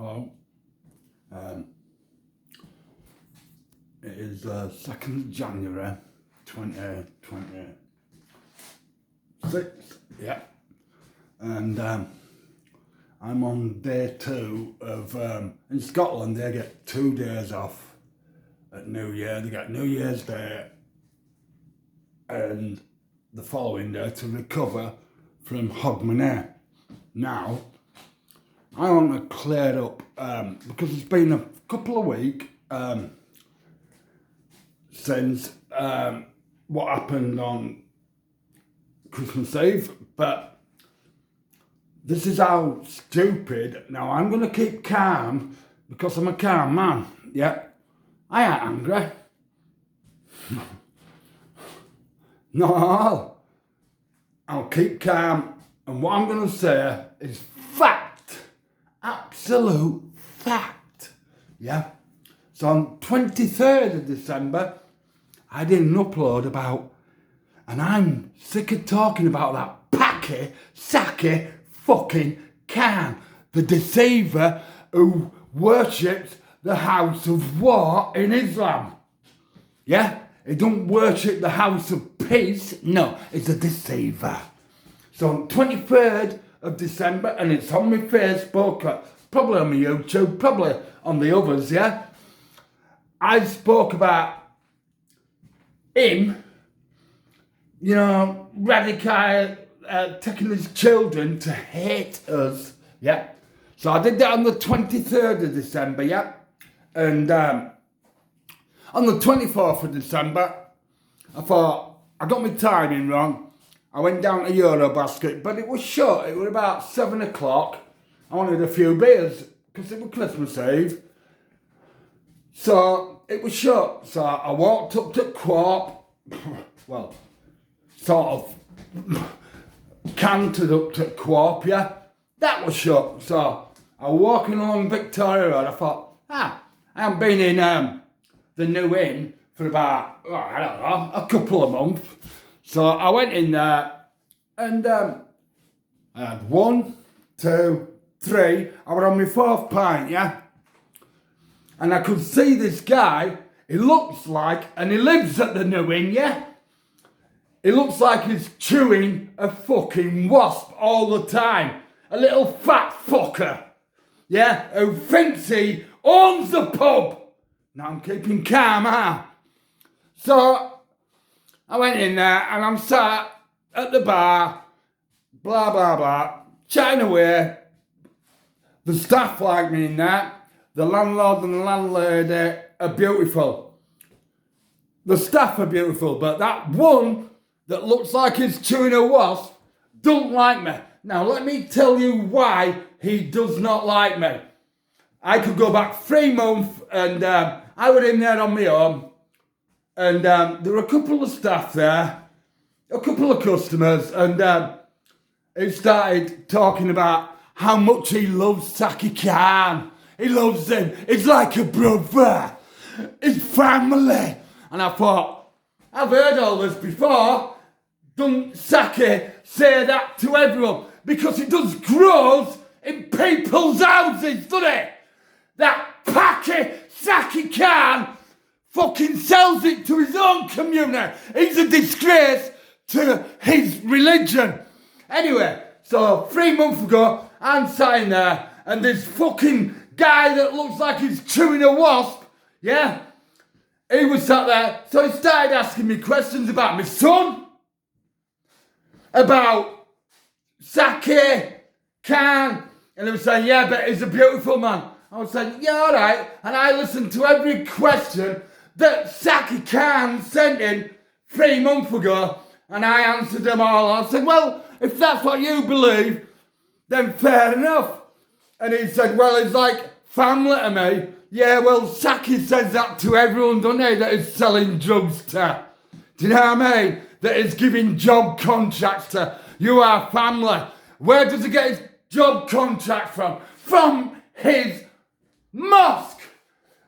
Hello. Um, it is 2nd January 2026. Yeah. And I'm on day 2 of, in Scotland they get 2 days off at New Year. They get New Year's Day and the following day to recover from Hogmanay. Now, I want to clear up because it's been a couple of weeks since what happened on Christmas Eve, but this is how stupid. Now I'm going to keep calm because I'm a calm man. Yeah, I ain't angry. No, I'll keep calm, and what I'm going to say is fact, absolute fact. Yeah. So on 23rd of December, I did an upload about, and I'm sick of talking about that Packy, Sacky, fucking Khan, the deceiver who worships the house of war in Islam. Yeah? He don't worship the house of peace. No, he's a deceiver. So on 23rd of December, and it's on my Facebook, probably on my YouTube, probably on the others, yeah? I spoke about him, you know, radical, taking his children to hate us, yeah? So I did that on the 23rd of December, yeah? And on the 24th of December, I thought, I got my timing wrong. I went down to Eurobasket, but it was shut. It was about 7 o'clock. I wanted a few beers because it was Christmas Eve. So it was shut. So I walked up to Co-op, well, sort of cantered up to Co-op, yeah. That was shut. So I was walking along Victoria Road. I thought, I haven't been in the New Inn for about, I don't know, a couple of months. So I went in there and I had 1, 2, 3. I was on my 4th pint, yeah? And I could see this guy, he looks like, and he lives at the New Inn, yeah? He looks like he's chewing a fucking wasp all the time. A little fat fucker, yeah? Who thinks he owns the pub. Now I'm keeping calm, huh? So I went in there and I'm sat at the bar, blah, blah, blah, chatting away. The staff like me in there. The landlord and the landlady are beautiful. The staff are beautiful, but that one that looks like he's chewing a wasp don't like me. Now let me tell you why he does not like me. I could go back 3 months and I was in there on my own. And there were a couple of staff there, a couple of customers, and he started talking about how much he loves Saki Khan. He loves him. He's like a brother. His family. And I thought, I've heard all this before. Don't Saki say that to everyone? Because he does grows in people's houses, doesn't he? That Packy Saki Khan fucking sells it to his own community. He's a disgrace to his religion. Anyway, so 3 months ago, I'm sitting there and this fucking guy that looks like he's chewing a wasp, yeah? He was sat there, so he started asking me questions about my son, about Saki Khan, and he was saying, yeah, but he's a beautiful man. I was saying, yeah, all right. And I listened to every question that Saki Khan sent in 3 months ago, and I answered them all. I said, well, if that's what you believe, then fair enough. And he said, well, he's like family to me. Yeah, well, Saki says that to everyone, doesn't he, that is selling drugs to. Do you know what I mean? That is giving job contracts to. You are family. Where does he get his job contract from? From his mosque.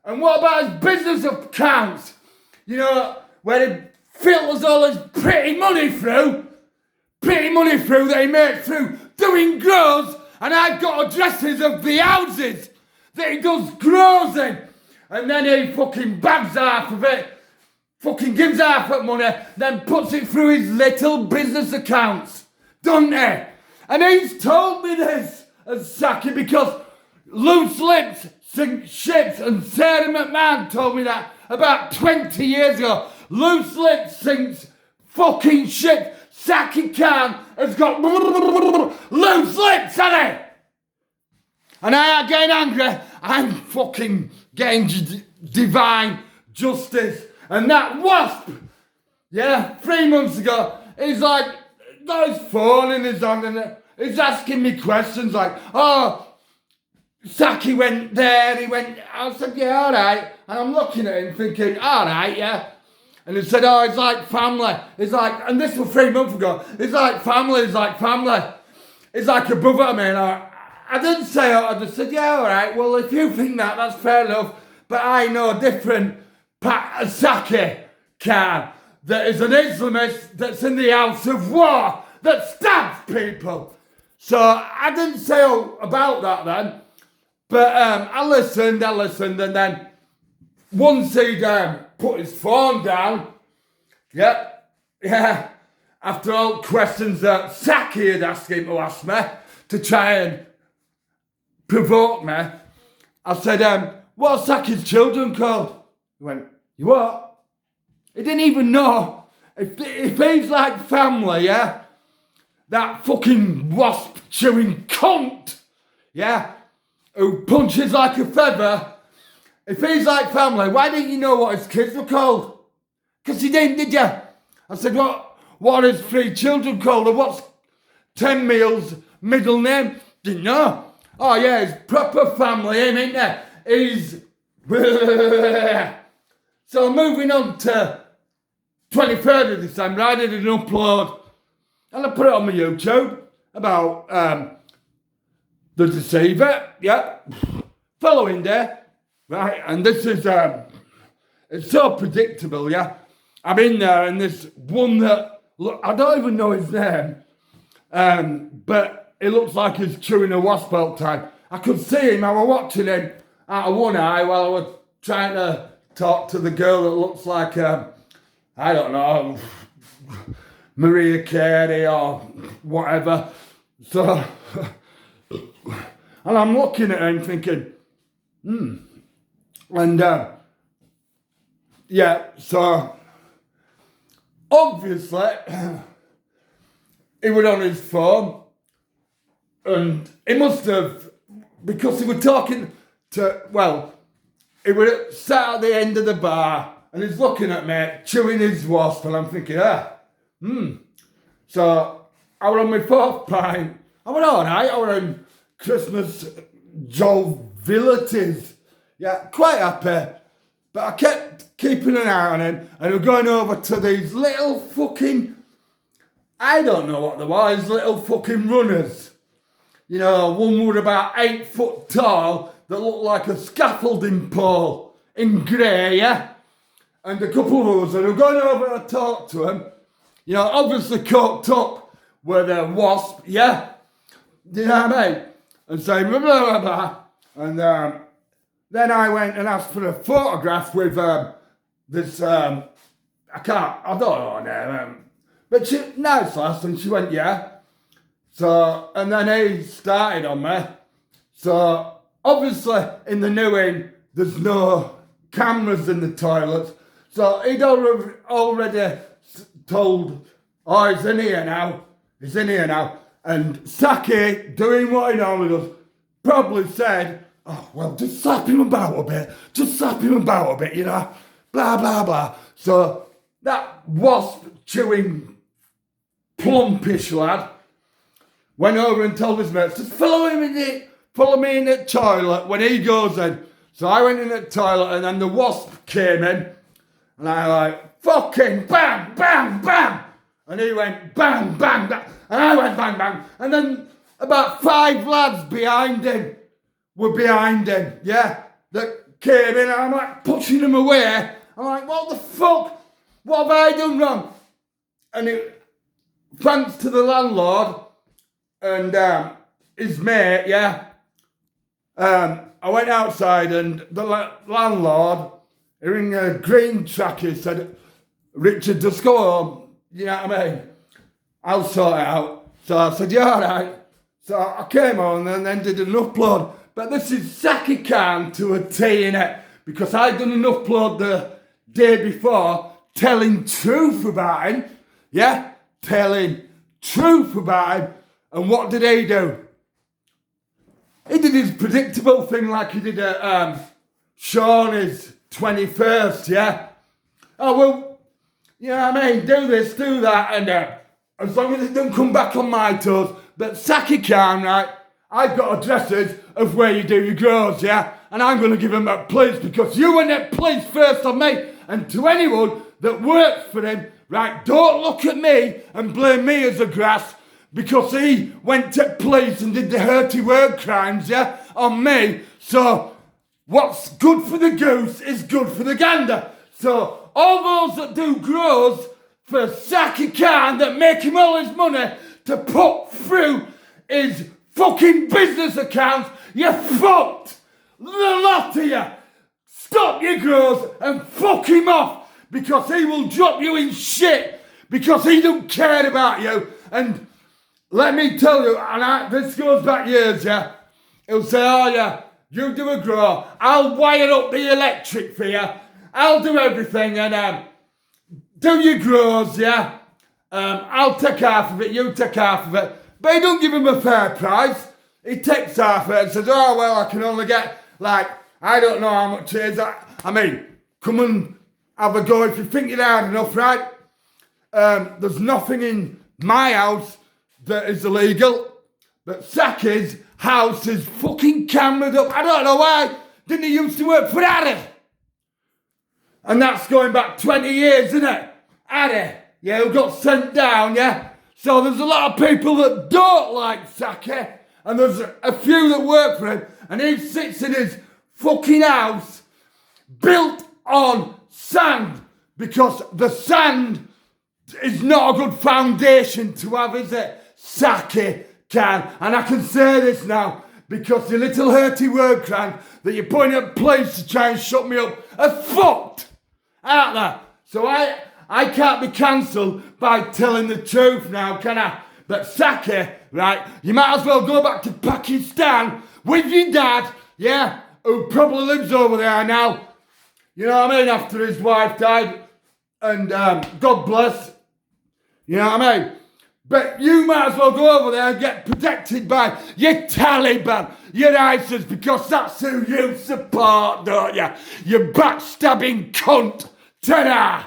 And what about his business accounts? You know, where he filters all his pretty money through that he makes through doing grows, and I've got addresses of the houses that he does grows in. And then he fucking bags half of it, fucking gives half of money, then puts it through his little business accounts. Doesn't he? And he's told me this as Saki because Loose Lips sink ships, and Sarah McMahon told me that about 20 years ago. Loose Lips sinks fucking ships. Saki Khan has got loose lips, hasn't he? And I ain't getting angry. I'm fucking getting divine justice. And that wasp, 3 months ago, he's like, got his phone in his hand and he's asking me questions like, oh, Saki went there, I said, yeah, all right. And I'm looking at him thinking, all right, yeah. And he said, oh, it's like family. It's like, and this was 3 months ago, it's like family, it's like family. It's like a brother to me. And I didn't say it, I just said, yeah, all right, well, if you think that, that's fair enough. But I know different Saki Khan that is an Islamist that's in the house of war that stabs people. So I didn't say about that then. But I listened, and then once he'd put his phone down, after all questions that Saki had asked him to ask me to try and provoke me, I said, what's Saki's children called? He went, you what? He didn't even know. If he's like family, that fucking wasp-chewing cunt, who punches like a feather, if he's like family, why didn't you know what his kids were called? Because you didn't, did you? I said, what are his 3 children called? Or what's 10 Meals' middle name? Didn't know. Oh yeah, he's proper family, ain't there? He's... So moving on to 23rd of December, I did an upload and I put it on my YouTube about The Deceiver, following day, right, and this is, it's so predictable, I'm in there and this one that, look, I don't even know his name, but it looks like he's chewing a wasp all the time. I could see him, I was watching him out of one eye while I was trying to talk to the girl that looks like, I don't know, Maria Carey or whatever. So, and I'm looking at her and thinking, And, so, obviously, he was on his phone, and he must have, because he was talking to, he was sat at the end of the bar, and he's looking at me, chewing his wasp, and I'm thinking, So, I was on my 4th pint. I was all right. I was in Christmas jovialities. Quite happy. But I kept keeping an eye on him, and we're going over to these little fucking, I don't know what they were, these little fucking runners. You know, one was about 8 foot tall that looked like a scaffolding pole in grey, and a couple of us, and we're going over to talk to him. You know, obviously coked up with a wasp, Do you know what I mean? And saying blah, blah, blah. And then I went and asked for a photograph with this, I don't know her name, but she, nice lass, and she went, So, and then he started on me. So, obviously, in the new inn, there's no cameras in the toilets. So, he'd already told, oh, he's in here now. And Saki, doing what he normally does, probably said, oh, well, just slap him about a bit, you know, blah, blah, blah. So, that wasp-chewing, plumpish lad went over and told his mates, just follow me in the toilet when he goes in. So I went in the toilet and then the wasp came in and I like, fucking bang, bang, bang. And he went bang, bang, bang. And I went bang, bang. And then about 5 lads were behind him, that came in and I'm like pushing them away. I'm like, what the fuck? What have I done wrong? And thanks to the landlord and his mate, I went outside and the landlord, in a green trackie, said, Richard, just go home. You know what I mean? I'll sort it out. So I said, yeah, all right. So I came on and then did an upload. But this is Saki Khan to a T in it, because I'd done an upload the day before telling truth about him. Yeah? Telling truth about him. And what did he do? He did his predictable thing like he did at Shawnee's 21st, yeah? Oh, well, you know what I mean? Do this, do that, and as long as it don't come back on my toes. But Saki Khan, right, I've got addresses of where you do your grows, yeah? And I'm going to give him a police, because you went at police first on me. And to anyone that works for him, right, don't look at me and blame me as a grass, because he went to police and did the hurty word crimes, yeah, on me. So what's good for the goose is good for the gander. So all those that do grows for Saki Khan, that make him all his money to put through his fucking business accounts, you're fucked. The lot of you. Stop your grows and fuck him off, because he will drop you in shit, because he don't care about you. And let me tell you, and this goes back years, yeah. He'll say, oh yeah, you do a grow, I'll wire up the electric for you, I'll do everything, and do your grows, yeah. I'll take half of it, you take half of it. But he don't give him a fair price. He takes half of it and says, oh well, I can only get, like, I don't know how much it is. I mean, come and have a go if you think you're hard enough, right? There's nothing in my house that is illegal, but Saki's house is fucking cameraed up. I don't know why. Didn't he used to work for Addy? And that's going back 20 years, isn't it? Addy, yeah, who got sent down, yeah? So there's a lot of people that don't like Saki, and there's a few that work for him, and he sits in his fucking house built on sand, because the sand is not a good foundation to have, is it? Saki Khan. And I can say this now, because the little hurty word crime that you're putting at place to try and shut me up are fucked, aren't they? So I can't be cancelled by telling the truth now, can I? But Saki, right, you might as well go back to Pakistan with your dad, yeah, who probably lives over there now. You know what I mean? After his wife died. And God bless. You know what I mean? But you might as well go over there and get protected by your Taliban, your ISIS, because that's who you support, don't you? You backstabbing cunt. Ta-da!